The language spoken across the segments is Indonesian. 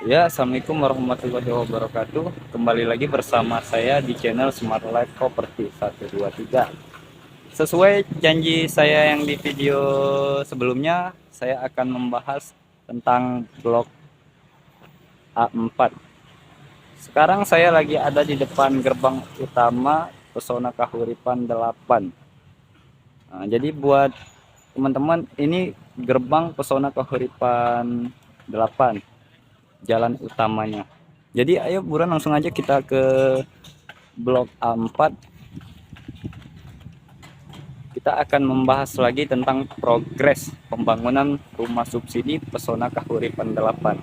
Ya, assalamualaikum warahmatullahi wabarakatuh. Kembali lagi bersama saya di channel Smart Life Property 123. Sesuai janji saya yang di video sebelumnya, saya akan membahas tentang blok A4. Sekarang saya lagi ada di depan gerbang utama Pesona Kahuripan 8. Nah, jadi buat teman-teman, ini gerbang Pesona Kahuripan 8, jalan utamanya. Jadi ayo buruan langsung aja kita ke blok A4. Kita akan membahas lagi tentang progres pembangunan rumah subsidi Pesona Kahuripan 8.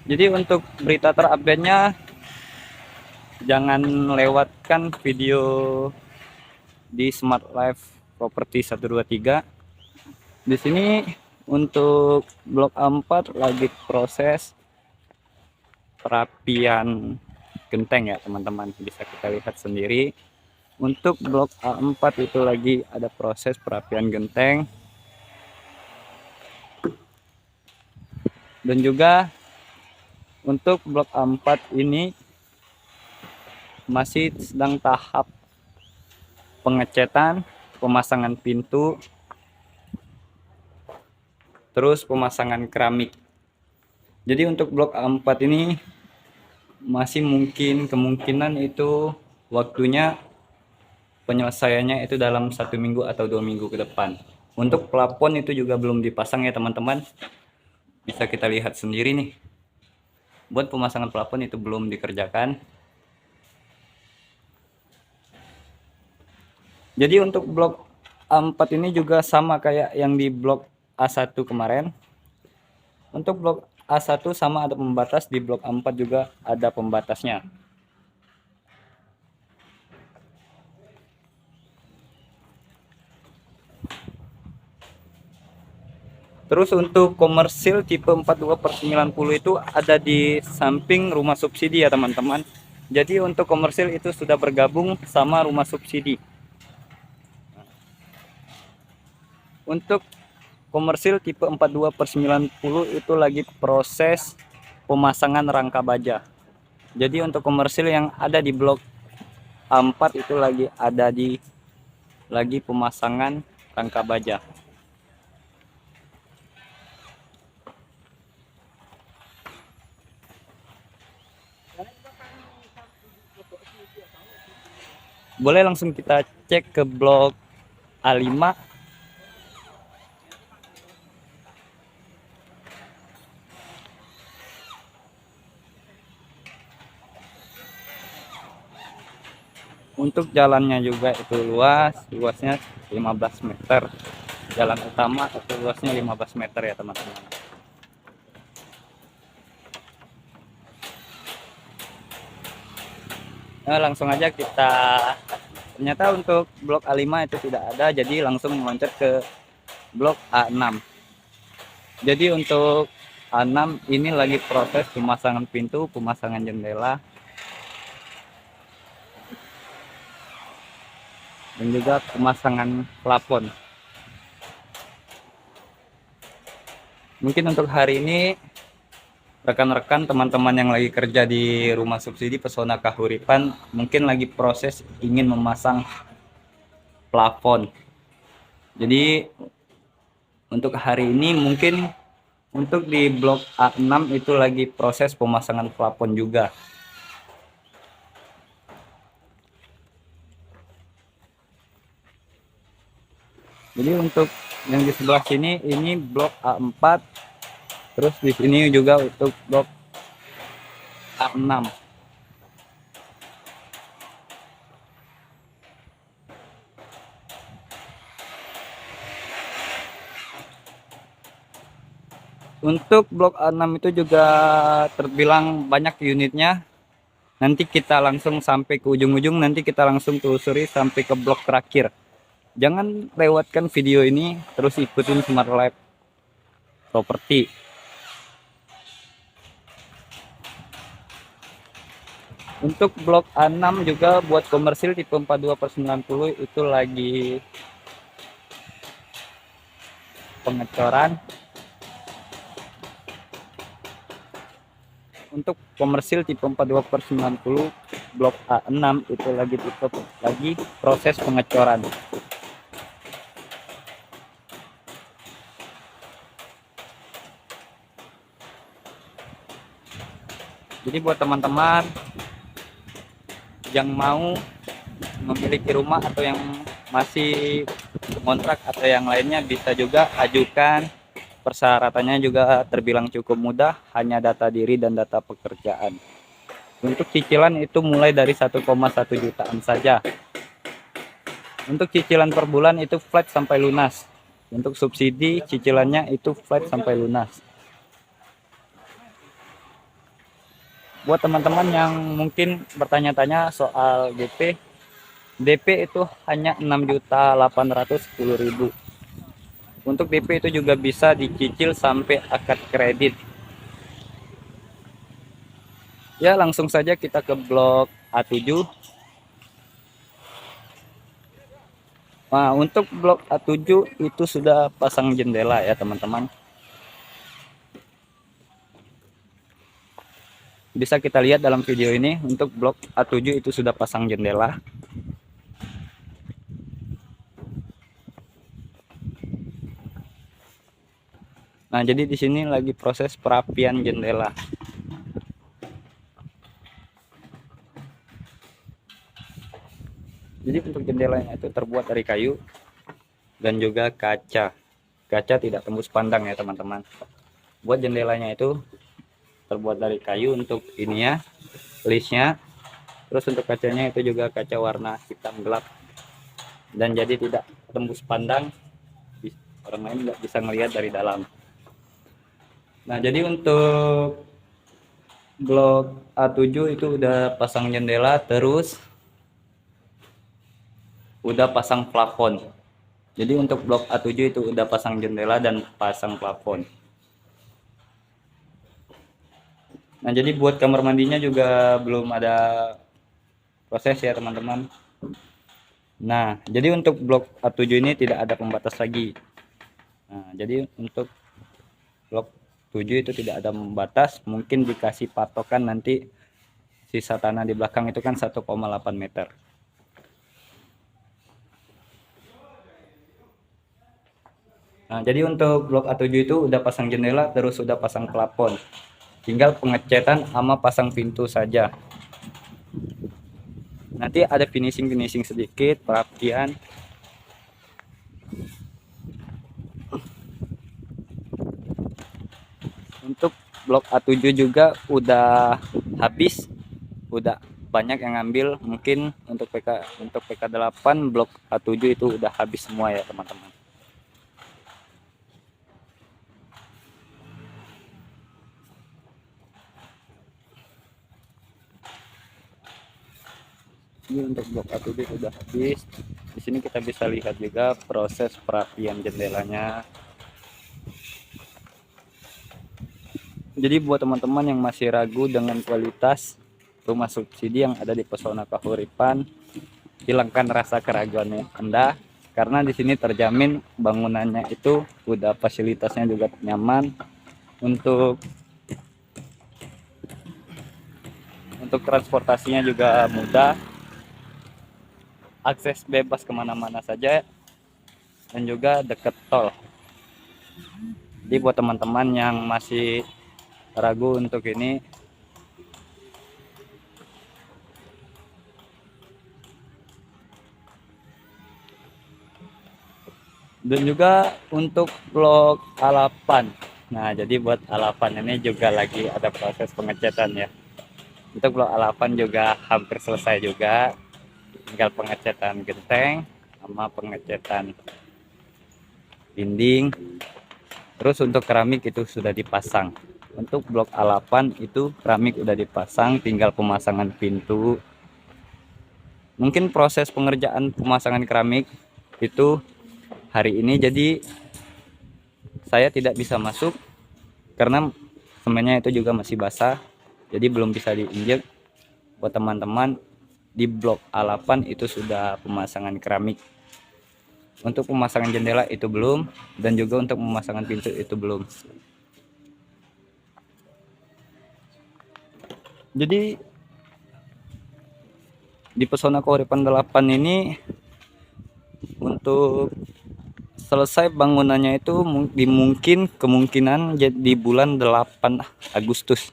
Jadi untuk berita terupdate-nya, jangan lewatkan video di Smart Life Property 123. Di sini untuk blok A4 lagi proses perapian genteng ya teman-teman, bisa kita lihat sendiri. Untuk blok A4 itu lagi ada proses perapian genteng, dan juga untuk blok A4 ini masih sedang tahap pengecetan, pemasangan pintu, terus pemasangan keramik. Jadi untuk blok A4 ini masih kemungkinan itu waktunya penyelesaiannya itu dalam 1 minggu atau 2 minggu ke depan. Untuk plafon itu juga belum dipasang ya teman-teman, bisa kita lihat sendiri nih. Buat pemasangan plafon itu belum dikerjakan. Jadi untuk blok A4 ini juga sama kayak yang di blok A1 kemarin. Untuk blok A1 sama ada pembatas, di blok A4 juga ada pembatasnya. Terus untuk komersil tipe 42/90 itu ada di samping rumah subsidi ya teman-teman. Jadi untuk komersil itu sudah bergabung sama rumah subsidi. Untuk komersil tipe 42/90 itu lagi proses pemasangan rangka baja. Jadi untuk komersil yang ada di blok A4 itu lagi pemasangan rangka baja. Boleh langsung kita cek ke blok A5. Untuk jalannya juga itu luasnya 15 meter. Jalan utama itu luasnya 15 meter ya teman-teman. Nah, langsung aja kita, ternyata untuk blok A5 itu tidak ada, jadi langsung meloncat ke blok A6. Jadi untuk A6 ini lagi proses pemasangan pintu, pemasangan jendela, dan juga pemasangan plafon. Mungkin untuk hari ini rekan-rekan teman-teman yang lagi kerja di rumah subsidi Pesona Kahuripan mungkin lagi proses ingin memasang plafon. Jadi untuk hari ini mungkin untuk di blok A6 itu lagi proses pemasangan plafon juga. Jadi untuk yang di sebelah sini ini blok A4, terus di sini juga untuk blok A6. Untuk blok A6 itu juga terbilang banyak unitnya. Nanti kita langsung sampai ke ujung-ujung, nanti kita langsung telusuri sampai ke blok terakhir. Jangan lewatkan video ini, terus ikutin Smart Life Property. Untuk blok A6 juga buat komersil tipe 42/90 itu lagi pengecoran. Untuk komersil tipe 42/90 blok A6 itu lagi proses pengecoran. Jadi buat teman-teman yang mau memiliki rumah atau yang masih kontrak atau yang lainnya, bisa juga ajukan. Persyaratannya juga terbilang cukup mudah, hanya data diri dan data pekerjaan. Untuk cicilan itu mulai dari 1,1 jutaan saja. Untuk cicilan per bulan itu flat sampai lunas. Untuk subsidi cicilannya itu flat sampai lunas. Buat teman-teman yang mungkin bertanya-tanya soal DP itu hanya 6.810.000. Untuk DP itu juga bisa dicicil sampai akad kredit. Ya, langsung saja kita ke blok A7. Nah, untuk blok A7 itu sudah pasang jendela ya teman-teman. Bisa kita lihat dalam video ini, untuk blok A7 itu sudah pasang jendela. Nah, jadi di sini lagi proses perapian jendela. Jadi untuk jendelanya itu terbuat dari kayu dan juga kaca. Kaca tidak tembus pandang ya teman-teman. Buat jendelanya itu terbuat dari kayu untuk ininya, listnya. Terus untuk kacanya itu juga kaca warna hitam gelap, dan jadi tidak tembus pandang, orang lain nggak bisa melihat dari dalam. Nah, jadi untuk blok A7 itu udah pasang jendela, terus udah pasang plafon. Jadi untuk blok A7 itu udah pasang jendela dan pasang plafon. Nah, jadi buat kamar mandinya juga belum ada proses ya teman-teman. Nah, jadi untuk blok A7 ini tidak ada pembatas lagi. Nah, jadi untuk blok 7 itu tidak ada pembatas, mungkin dikasih patokan nanti sisa tanah di belakang itu kan 1,8 meter. Nah, jadi untuk blok A7 itu udah pasang jendela, terus udah pasang plafon. Tinggal pengecetan sama pasang pintu saja. Nanti ada finishing sedikit, perapian. Untuk blok A7 juga udah habis, udah banyak yang ngambil. Mungkin untuk PK8 blok A7 itu udah habis semua ya teman-teman. Ini untuk blok A7 sudah habis. Di sini kita bisa lihat juga proses perapian jendelanya. Jadi buat teman-teman yang masih ragu dengan kualitas rumah subsidi yang ada di Pesona Kahuripan, hilangkan rasa keraguan Anda, karena di sini terjamin bangunannya itu udah fasilitasnya juga nyaman. Untuk transportasinya juga mudah, akses bebas kemana-mana saja, dan juga dekat tol. Jadi buat teman-teman yang masih ragu untuk ini, dan juga untuk blok A8. Nah, jadi buat A8 ini juga lagi ada proses pengecatan ya. Untuk blok A8 juga hampir selesai juga, tinggal pengecatan genteng sama pengecatan dinding. Terus untuk keramik itu sudah dipasang. Untuk blok A8 itu keramik udah dipasang, tinggal pemasangan pintu. Mungkin proses pengerjaan pemasangan keramik itu hari ini, jadi saya tidak bisa masuk karena semennya itu juga masih basah, jadi belum bisa diinjek. Buat teman-teman, di blok A8 itu sudah pemasangan keramik. Untuk pemasangan jendela itu belum, dan juga untuk pemasangan pintu itu belum. Jadi di Pesona Kahuripan 8 ini untuk selesai bangunannya itu kemungkinan di bulan 8 Agustus.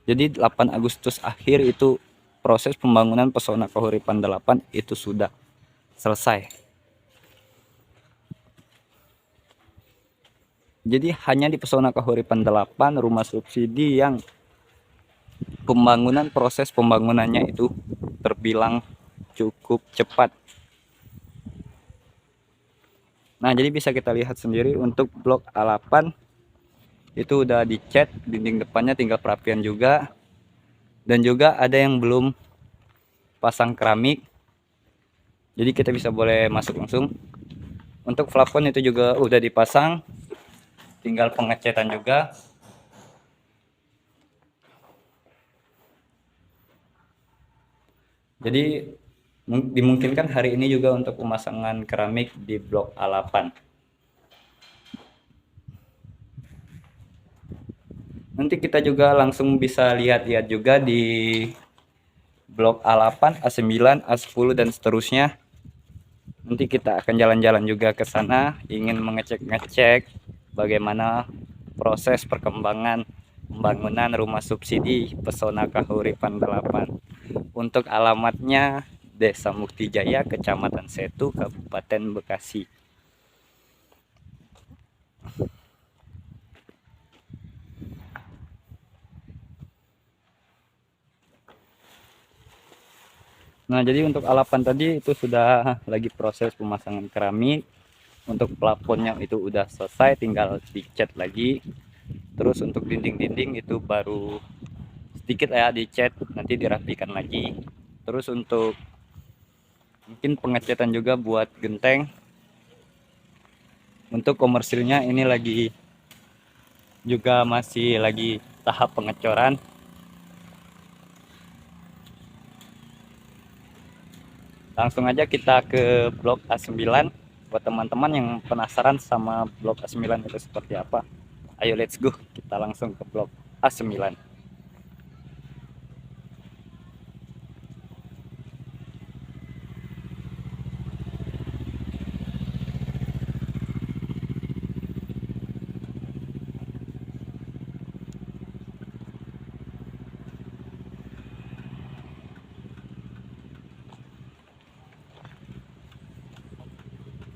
Jadi 8 Agustus akhir itu proses pembangunan Pesona Kahuripan 8 itu sudah selesai. Jadi hanya di Pesona Kahuripan 8 rumah subsidi yang proses pembangunannya itu terbilang cukup cepat. Nah, jadi bisa kita lihat sendiri untuk blok A8 itu udah dicat, dinding depannya tinggal perapian juga. Dan juga ada yang belum pasang keramik. Jadi kita bisa boleh masuk langsung. Untuk plafon itu juga udah dipasang, tinggal pengecatan juga. Jadi dimungkinkan hari ini juga untuk pemasangan keramik di blok A8. Nanti kita juga langsung bisa lihat-lihat juga di blok A8, A9, A10 dan seterusnya. Nanti kita akan jalan-jalan juga ke sana, ingin mengecek-ngecek bagaimana proses perkembangan pembangunan rumah subsidi Pesona Kahuripan 8. Untuk alamatnya Desa Muktijaya, Kecamatan Setu, Kabupaten Bekasi. Nah, jadi untuk A8 tadi itu sudah lagi proses pemasangan keramik. Untuk plafonnya itu udah selesai, tinggal dicat lagi. Terus untuk dinding-dinding itu baru sedikit ya dicat, nanti dirapikan lagi. Terus untuk mungkin pengecatan juga buat genteng. Untuk komersilnya ini masih lagi tahap pengecoran. Langsung aja kita ke blok A9 buat teman-teman yang penasaran sama blok A9 itu seperti apa. Ayo let's go, kita langsung ke blok A9.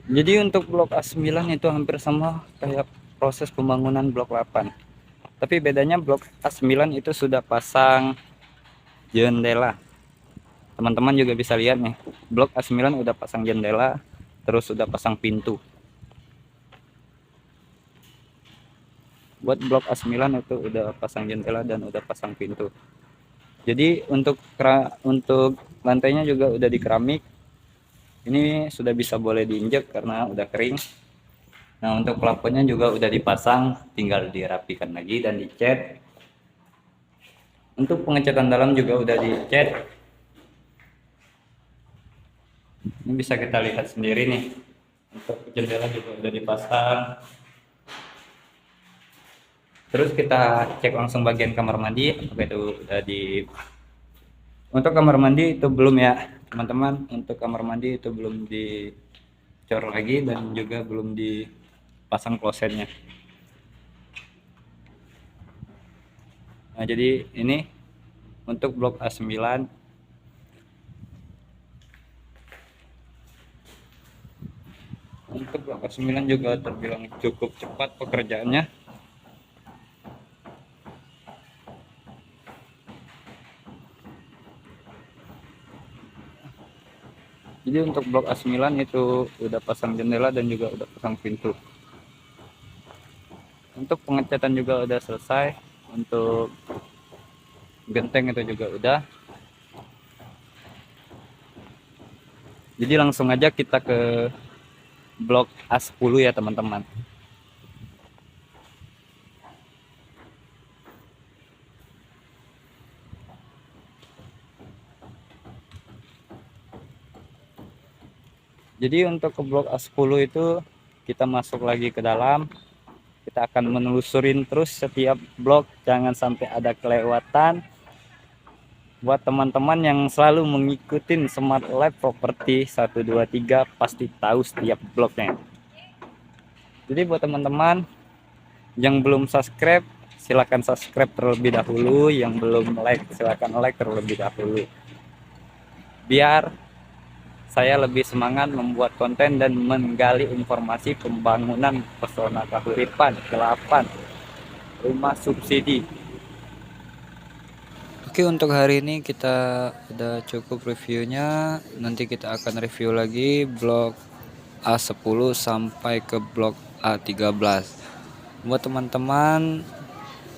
Jadi untuk blok A9 itu hampir sama kayak proses pembangunan blok 8. Tapi bedanya blok A9 itu sudah pasang jendela. Teman-teman juga bisa lihat nih, blok A9 udah pasang jendela, terus sudah pasang pintu. Buat blok A9 itu udah pasang jendela dan udah pasang pintu. Jadi untuk lantainya juga udah di keramik. Ini sudah bisa boleh diinjak karena udah kering. Nah, untuk plafonnya juga udah dipasang, tinggal dirapikan lagi dan dicat. Untuk pengecatan dalam juga udah dicat. Ini bisa kita lihat sendiri nih. Untuk jendela juga udah dipasang. Terus kita cek langsung bagian kamar mandi, apakah itu udah di. Untuk kamar mandi itu belum ya, teman-teman. Untuk kamar mandi itu belum dicor lagi dan juga belum dipasang klosetnya. Nah, jadi ini untuk blok A9. Untuk blok A9 juga terbilang cukup cepat pekerjaannya. Jadi untuk blok A9 itu udah pasang jendela dan juga udah pasang pintu. Untuk pengecatan juga udah selesai. Untuk genteng itu juga udah. Jadi langsung aja kita ke blok A10 ya teman-teman. Jadi untuk ke blok A10 itu kita masuk lagi ke dalam, kita akan menelusurin terus setiap blok, jangan sampai ada kelewatan. Buat teman-teman yang selalu mengikuti Smart Lab Property 123 pasti tahu setiap bloknya. Jadi buat teman-teman yang belum subscribe, silakan subscribe terlebih dahulu. Yang belum like, silakan like terlebih dahulu. Biar saya lebih semangat membuat konten dan menggali informasi pembangunan pesona kahuripan ke-8 rumah subsidi. Oke, untuk hari ini kita udah cukup reviewnya. Nanti kita akan review lagi blok A10 sampai ke blok A13. Buat teman-teman,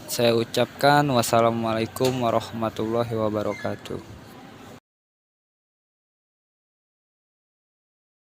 saya ucapkan wassalamualaikum warahmatullahi wabarakatuh.